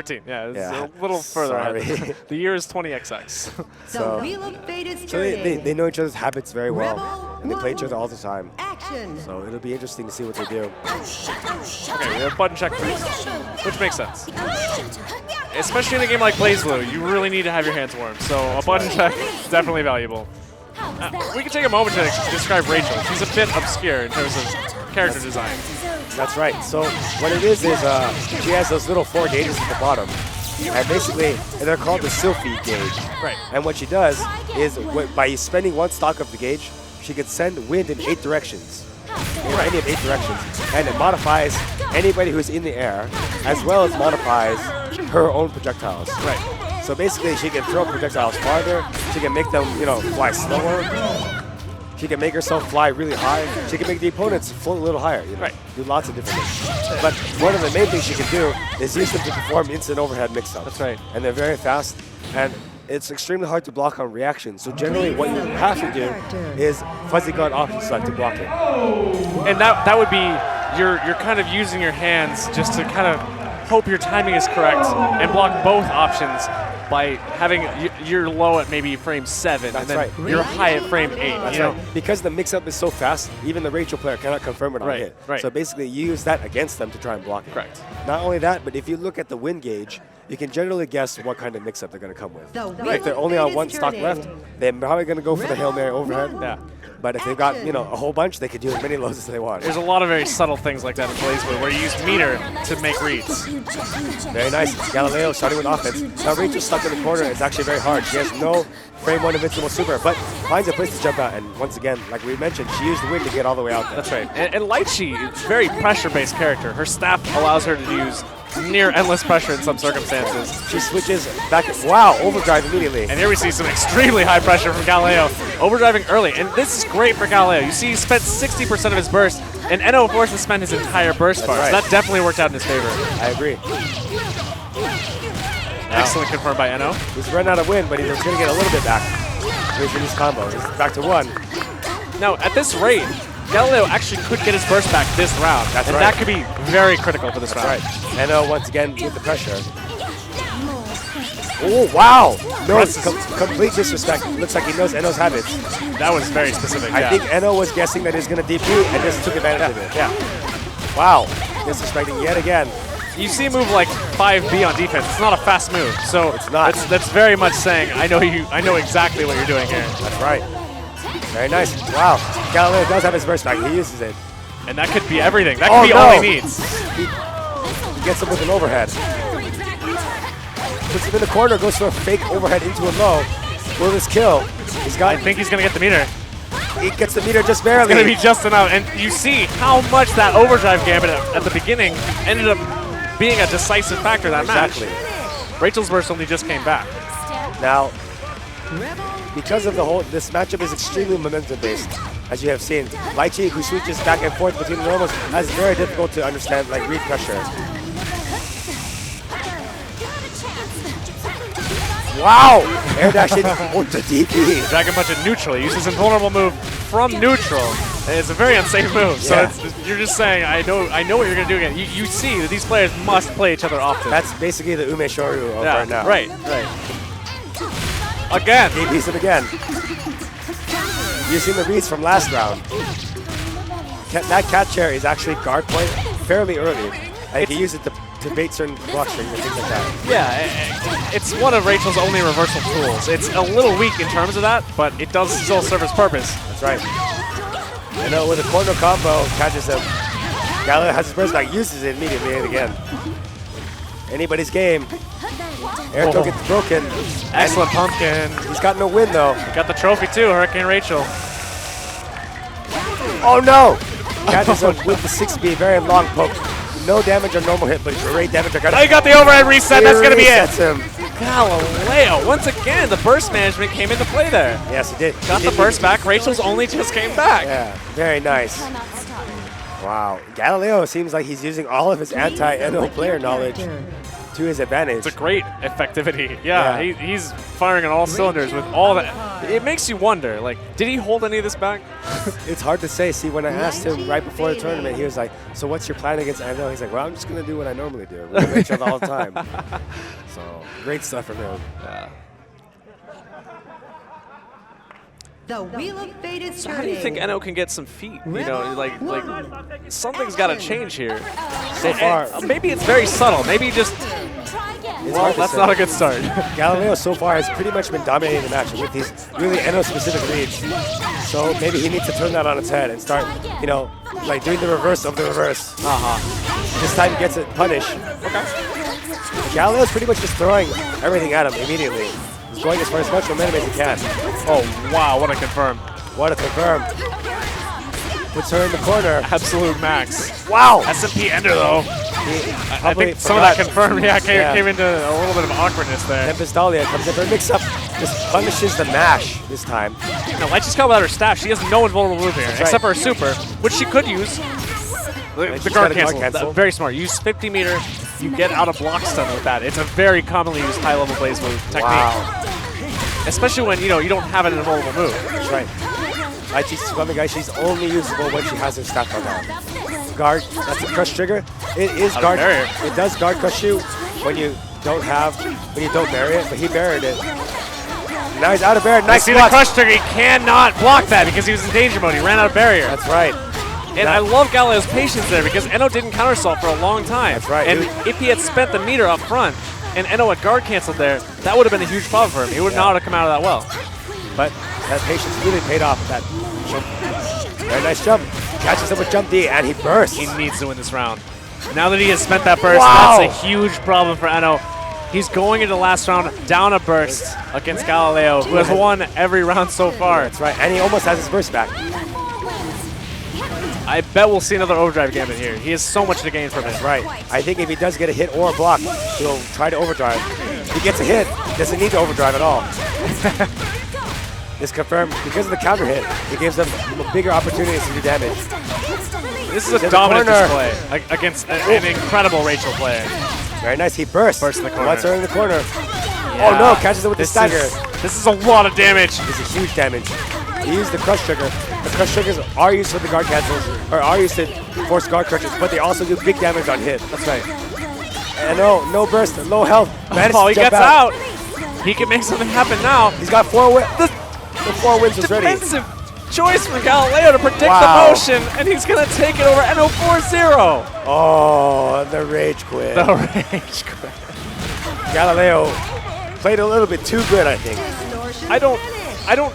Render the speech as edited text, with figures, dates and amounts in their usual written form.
13. Yeah, it's a little further ahead. The year is 20XX. So they know each other's habits very well, and they play each other all the time. So it'll be interesting to see what they do. Okay, we have button check first, which makes sense. Especially in a game like BlazBlue, you really need to have your hands warm. So a button check is definitely valuable. We can take a moment to describe Rachel. She's a bit obscure in terms of character design. That's right. So what it is she has those little 4 gauges at the bottom. And basically, they're called the Sylphie gauge. Right. And what she does is, by spending 1 stock of the gauge, she can send wind in 8 directions. In any of 8 directions. And it modifies anybody who's in the air, as well as modifies her own projectiles. Right. So basically, she can throw projectiles farther. She can make them, fly slower. She can make herself fly really high. She can make the opponents float a little higher. Do lots of different things. But one of the main things she can do is use them to perform instant overhead mix-ups. That's right. And they're very fast. And it's extremely hard to block on reaction. So generally, what you have to do is fuzzy gun option select to block it. And that would be you're kind of using your hands just to kind of hope your timing is correct and block both options by having you're low at maybe frame 7 and then you're high at frame 8. That's right. Because the mix-up is so fast, even the Rachel player cannot confirm it on hit. Right. So basically, you use that against them to try and block it. Correct. Not only that, but if you look at the win gauge, you can generally guess what kind of mix-up they're going to come with. If they're only on 1 stock left, they're probably going to go for the Hail Mary overhead. Yeah. But if they've got, a whole bunch, they could do as many lows as they want. There's a lot of very subtle things like that in BlazBlue where you use meter to make reads. Very nice. Garireo starting with offense. Now Rachel's stuck in the corner. It's actually very hard. She has no frame 1 invincible super, but finds a place to jump out. And once again, like we mentioned, she used the wind to get all the way out there. That's right. And Lychee is a very pressure-based character. Her staff allows her to use near endless pressure in some circumstances. She switches back. Wow, overdrive immediately. And here we see some extremely high pressure from Garireo, overdriving early. And this is great for Garireo. You see he spent 60% of his burst, and Eno forced to spend his entire burst bar. So that definitely worked out in his favor. I agree. Excellent confirmed by Eno. He's run out of wind, but he's going to get a little bit back. Here's his combo. He's back to 1. Now, at this rate, Garireo actually could get his burst back this round. That's and right. that could be very critical for this round. That's right. Eno, once again, with the pressure. Oh, wow. No, complete disrespect. Looks like he knows Eno's habits. That was very specific, I think Eno was guessing that he's going to DP and just took advantage of it. Yeah. Wow. Disrespecting yet again. You see a move like 5B on defense. It's not a fast move. So it's not. That's very much saying, I know exactly what you're doing here. That's right. Very nice. Wow. Garireo does have his burst back. He uses it. And that could be everything. That could be all he needs. He gets him with an overhead. Puts him in the corner, goes for a fake overhead into a low. Will this kill? I think he's going to get the meter. He gets the meter just barely. It's going to be just enough. And you see how much that overdrive gambit at the beginning ended up being a decisive factor that match. Rachel's burst only just came back. Now, because of this matchup is extremely momentum-based, as you have seen. Lychee, who switches back and forth between the normals, has very difficult to understand, read pressure. Wow! Air dash into DP. Dragon Punch at neutral. He uses invulnerable move from neutral. And it's a very unsafe move. So you're just saying, I know what you're going to do again. You see that these players must play each other often. That's basically the Ume Shoryu of right now. Right. Again. DP's him again. You've seen the reads from last round. That cat chair is actually guard point fairly early. And you can use it to bait certain block strings and things like that. Yeah, it's one of Rachel's only reversal tools. It's a little weak in terms of that, but it does still serve its purpose. That's right. And with a corner combo, catches him. Garireo has his burst back, uses it immediately and again. Anybody's game. Air throw gets broken. Excellent pumpkin. He's got no win though. He got the trophy too, Hurricane Rachel. Oh no! Catches him with the 6B, very long poke. No damage on normal hit, but great damage. He got the overhead reset. That's going to be it. Him. Garireo, once again, the burst management came into play there. Yes, it did. Got the burst back. Rachel's only just came back. Yeah, very nice. Wow. Garireo seems like he's using all of his anti-Eno player knowledge to his advantage. It's a great effectivity. Yeah, he's firing on all cylinders with all that. It makes you wonder, like, did he hold any of this back? It's hard to say. See, when I asked him right before the tournament, he was like, so what's your plan against Eno? He's like, well, I'm just going to do what I normally do. We're going to each other all the time. So, great stuff from him. Yeah. The Wheel of Fate is So how do you think Eno can get some feet? You know, like something's got to change here. So far, Maybe it's very subtle. Maybe just. Well, that's not a good start. Garireo so far has pretty much been dominating the match with these really Eno-specific reads. So maybe he needs to turn that on its head and start, you know, like doing the reverse of the reverse. This time he gets it punished. Okay. Galileo's pretty much just throwing everything at him immediately. He's going as far as much momentum as he can. Oh, wow, what a confirm. What a confirm. Puts her in the corner. Absolute max. Wow. SMP ender, though. I think some of that confirmed, came into a little bit of awkwardness there. Tempestalia comes in for a mix-up. Just punishes the mash this time. Now, Light just got without her staff. She has no invulnerable move here, except for her super, which she could use. The guard cancel. Very smart. Use 50 meter. You get out of block stun with that. It's a very commonly used high-level blaze move technique. Wow. Especially when you don't have an invulnerable move. That's right. She's only usable when she has her staff on down. Guard, that's a crush trigger. It is guard. It does guard crush you when you don't bury it, but he buried it. Now he's out of barrier. Nice block. The crush trigger. He cannot block that because he was in danger mode. He ran out of barrier. That's right. And I love Galileo's patience there because Eno didn't counterassault for a long time. That's right. And if he had spent the meter up front and Eno had guard canceled there, that would have been a huge problem for him. He would not have come out of that well. But that patience really paid off with that jump. Very nice jump. Catches him with jump D, and he bursts. He needs to win this round. Now that he has spent that burst, wow. That's a huge problem for Eno. He's going into the last round down a burst against Garireo, who has won every round so far. That's right, and he almost has his burst back. I bet we'll see another overdrive gambit here. He has so much to gain from it. That's right. I think if he does get a hit or a block, he'll try to overdrive. If he gets a hit, doesn't need to overdrive at all. This confirmed, because of the counter hit, it gives them bigger opportunities to do damage. This is a dominant display against an incredible Rachel player. Very nice, he bursts. Burst in the corner. Once her in the corner. Yeah. Oh no, catches it with the stagger. This is a lot of damage. This is huge damage. He used the crush trigger. The crush triggers are used for the guard cancels, or are used to force guard crushes, but they also do big damage on hit. That's right. And no burst, low health. Oh, he gets out. He can make something happen now. He's got 4 wins. The 4 wins is ready. Defensive choice from Garireo to predict the motion, and he's going to take it over Eno 4-0. Oh, the rage quit. The rage quit. Garireo played a little bit too good, I think. I don't